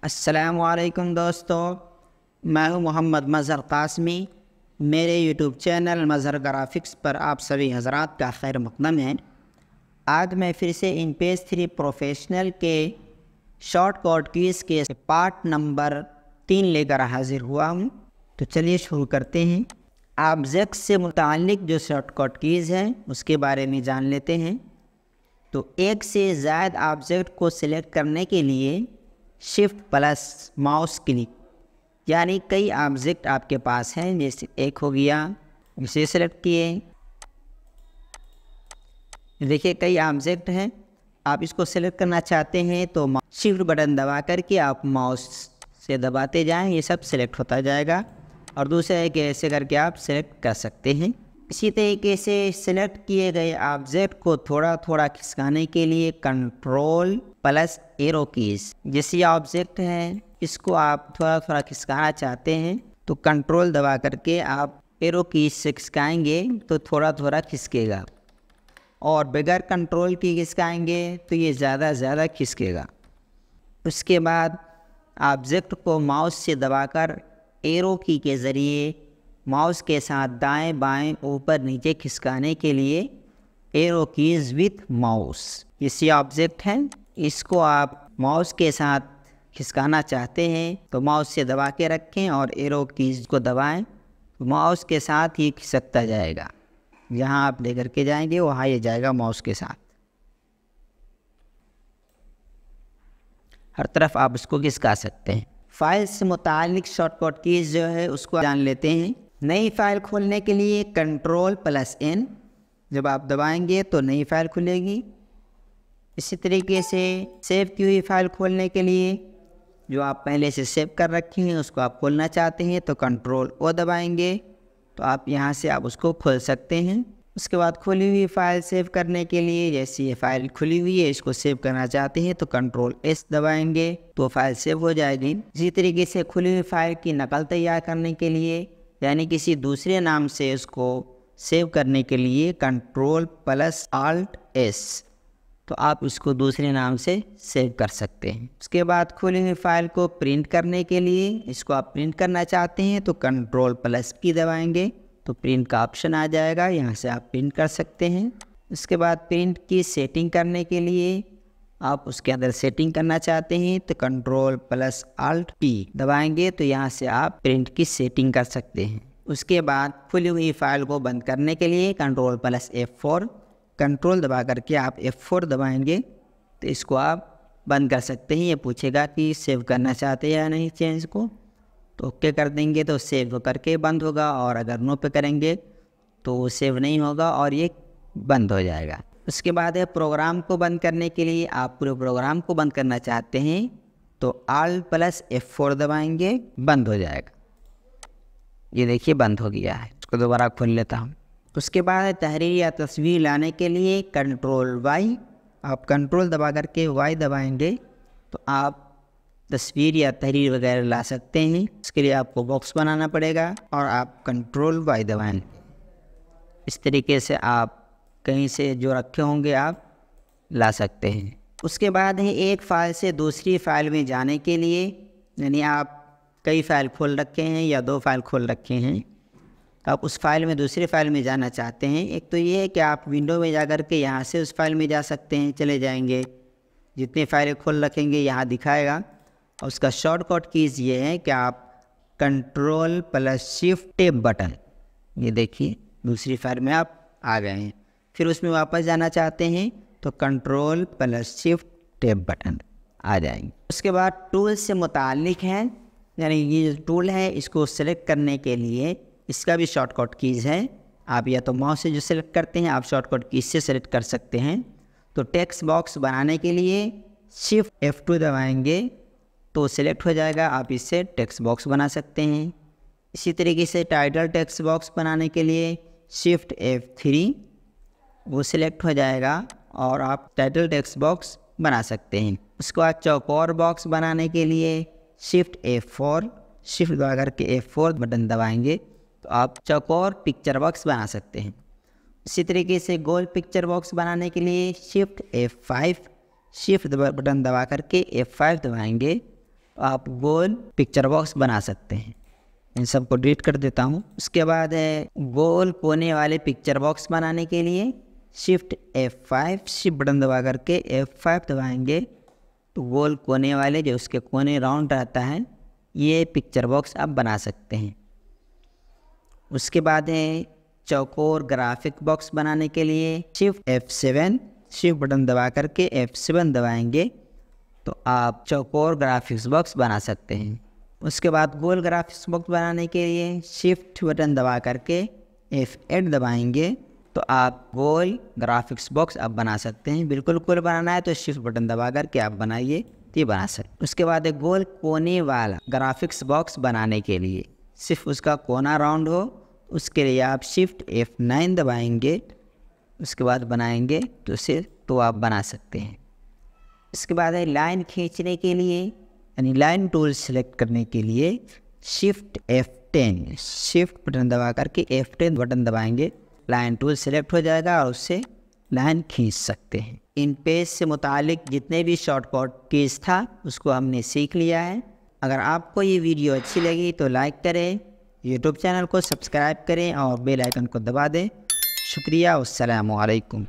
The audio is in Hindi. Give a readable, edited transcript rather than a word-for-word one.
अस्सलामुअलैकुम दोस्तों, मैं हूं मोहम्मद मज़हर कासमी। मेरे यूट्यूब चैनल मज़हर ग्राफिक्स पर आप सभी हज़रात का खैर मक़दम है। आज मैं फिर से इनपेज 3 प्रोफेशनल के शॉर्ट कोड कीज़ के पार्ट नंबर 3 लेकर हाजिर हुआ हूं। तो चलिए शुरू करते हैं। ऑब्जेक्ट से मुताल्लिक़ जो शॉर्ट कोड कीज़ हैं उसके बारे में जान लेते हैं। तो एक से ज़्यादा ऑब्जेक्ट को सिलेक्ट करने के लिए शिफ्ट प्लस माउस क्लिक, यानी कई ऑब्जेक्ट आपके पास हैं, जैसे एक हो गया, इसे सेलेक्ट किए। देखिए कई ऑब्जेक्ट हैं, आप इसको सेलेक्ट करना चाहते हैं तो शिफ्ट बटन दबा करके आप माउस से दबाते जाएं, ये सब सेलेक्ट होता जाएगा। और दूसरा है कि ऐसे करके आप सेलेक्ट कर सकते हैं। इसी तरीके से सेलेक्ट किए गए ऑब्जेक्ट को थोड़ा थोड़ा खिसकाने के लिए कंट्रोल प्लस एरो कीज़, जैसे ऑब्जेक्ट है इसको आप थोड़ा थोड़ा खिसकाना चाहते हैं तो कंट्रोल दबा करके आप एरो कीज़ से खिसकाएंगे तो थोड़ा थोड़ा खिसकेगा, और बगैर कंट्रोल की खिसकाएंगे तो ये ज़्यादा खिसकेगा। उसके बाद ऑब्जेक्ट को माउस से दबाकर एरो की के ज़रिए माउस के साथ दाएं बाएं ऊपर नीचे खिसकाने के लिए एरो कीज़ विथ माउस, इसी ऑब्जेक्ट है, इसको आप माउस के साथ खिसकाना चाहते हैं तो माउस से दबा के रखें और एरो कीज़ को दबाएं तो माउस के साथ ही खिसकता जाएगा। जहां आप लेकर के जाएंगे वहाँ ये जाएगा माउस के साथ, हर तरफ आप उसको खिसका सकते हैं। फाइल से मुताल्लिक़ शॉर्टकट कीज़ जो है उसको जान लेते हैं। नई फाइल खोलने के लिए कंट्रोल प्लस एन जब आप दबाएंगे तो नई फाइल खुलेगी। इसी तरीके से सेव की हुई फाइल खोलने के लिए जो आप पहले से सेव कर रखी हैं उसको आप खोलना चाहते हैं तो कंट्रोल ओ दबाएंगे तो आप यहाँ से आप उसको खोल सकते हैं। उसके बाद खुली हुई फ़ाइल सेव करने के लिए, जैसे ये फ़ाइल खुली हुई है इसको सेव करना चाहते हैं तो कंट्रोल एस दबाएंगे तो फ़ाइल सेव हो जाएगी। इसी तरीके से खुली हुई फ़ाइल की नकल तैयार करने के लिए, यानी किसी दूसरे नाम से उसको सेव करने के लिए कंट्रोल प्लस आल्ट एस, तो आप उसको दूसरे नाम से सेव कर सकते हैं। उसके बाद खुली हुई फ़ाइल को प्रिंट करने के लिए, इसको आप प्रिंट करना चाहते हैं तो कंट्रोल प्लस की दबाएंगे तो प्रिंट का ऑप्शन आ जाएगा, यहाँ से आप प्रिंट कर सकते हैं। उसके बाद प्रिंट की सेटिंग करने के लिए आप उसके अंदर सेटिंग करना चाहते हैं तो कंट्रोल प्लस आल्ट पी दबाएंगे तो यहाँ से आप प्रिंट की सेटिंग कर सकते हैं। उसके बाद खुली हुई फाइल को बंद करने के लिए कंट्रोल प्लस F4, कंट्रोल दबा करके आप F4 दबाएंगे तो इसको आप बंद कर सकते हैं। ये पूछेगा कि सेव करना चाहते हैं या नहीं चेंज को, तो ओके कर देंगे तो सेव करके बंद होगा, और अगर नो पे करेंगे तो वो सेव नहीं होगा और ये बंद हो जाएगा। उसके बाद है प्रोग्राम को बंद करने के लिए, आप पूरे प्रोग्राम को बंद करना चाहते हैं तो आल्ट प्लस F4 दबाएंगे, बंद हो जाएगा। ये देखिए बंद हो गया है। इसको दोबारा खोल लेता हूँ। उसके बाद है तहरीर या तस्वीर लाने के लिए कंट्रोल वाई, आप कंट्रोल दबा करके वाई दबाएंगे तो आप तस्वीर या तहरीर वगैरह ला सकते हैं। इसके लिए आपको बॉक्स बनाना पड़ेगा और आप कंट्रोल वाई दबाएंगे। इस तरीके से आप कहीं से जो रखे होंगे आप ला सकते हैं। उसके बाद है एक फ़ाइल से दूसरी फ़ाइल में जाने के लिए, यानी आप कई फ़ाइल खोल रखे हैं या 2 फाइल खोल रखे हैं, आप उस फाइल में दूसरी फाइल में जाना चाहते हैं। एक तो ये है कि आप विंडो में जा कर के यहाँ से उस फाइल में जा सकते हैं, चले जाएंगे, जितनी फाइलें खोल रखेंगे यहाँ दिखाएगा। और उसका शॉर्टकट कीज़ ये है कि आप control plus shift tab button, ये देखिए दूसरी फाइल में आप आ गए हैं। फिर उसमें वापस जाना चाहते हैं तो control plus shift tab button आ जाएंगे। उसके बाद टूल से मुताल्लिक़ है, यानी ये जो टूल है इसको सेलेक्ट करने के लिए इसका भी शॉर्टकट कीज़ है। आप या तो माउस से जो सेलेक्ट करते हैं आप शॉर्टकट कीज़ से सेलेक्ट कर सकते हैं। तो टेक्स्ट बॉक्स बनाने के लिए शिफ्ट F2 दबाएंगे तो सेलेक्ट हो जाएगा, आप इससे टेक्स्ट बॉक्स बना सकते हैं। इसी तरीके से टाइटल टेक्स्ट बॉक्स बनाने के लिए शिफ्ट F3, वो सिलेक्ट हो जाएगा और आप टाइटल टेक्स्ट बॉक्स बना सकते हैं। उसके बाद चौकोर बॉक्स बनाने के लिए शिफ्ट F4, शिफ्ट दबा करके F4 बटन दबाएंगे तो आप चौकोर पिक्चर बॉक्स बना सकते हैं। इसी तरीके से गोल पिक्चर बॉक्स बनाने के लिए शिफ्ट F5, शिफ्ट बटन दबा करके F5 दबाएंगे आप गोल पिक्चर बॉक्स बना सकते हैं। इन सबको डिलीट कर देता हूँ। उसके बाद है गोल कोने वाले पिक्चर बॉक्स बनाने के लिए शिफ्ट F5, शिफ्ट बटन दबा करके F5 दबाएंगे तो गोल कोने वाले जो उसके कोने राउंड रहता है ये पिक्चर बॉक्स आप बना सकते हैं। उसके बाद है चौकोर ग्राफिक बॉक्स बनाने के लिए शिफ्ट F7, शिफ्ट बटन दबा करके F7 दबाएंगे तो आप चौकोर ग्राफिक्स बॉक्स बना सकते हैं। उसके बाद गोल ग्राफिक्स बॉक्स बनाने के लिए शिफ्ट बटन दबा करके F8 दबाएंगे तो आप गोल ग्राफिक्स बॉक्स आप बना सकते हैं। बिल्कुल गोल बनाना है तो शिफ्ट बटन दबा करके आप बनाइए तो ये बना सकते। उसके बाद एक गोल कोने वाला ग्राफिक्स बॉक्स बनाने के लिए सिर्फ उसका कोना राउंड हो, उसके लिए आप शिफ्ट F9 दबाएंगे। उसके बाद बनाएंगे तो आप बना सकते हैं। इसके बाद है लाइन खींचने के लिए यानी लाइन टूल सेलेक्ट करने के लिए शिफ्ट F10, शिफ्ट बटन दबा करके F10 बटन दबाएंगे, लाइन टूल सेलेक्ट हो जाएगा और उससे लाइन खींच सकते हैं। इन पेज से मुतालिक जितने भी शॉर्टकट कीज था उसको हमने सीख लिया है। अगर आपको ये वीडियो अच्छी लगी तो लाइक करें, यूट्यूब चैनल को सब्सक्राइब करें और बेल आइकन को दबा दें। शुक्रिया, अस्सलामु अलैकुम।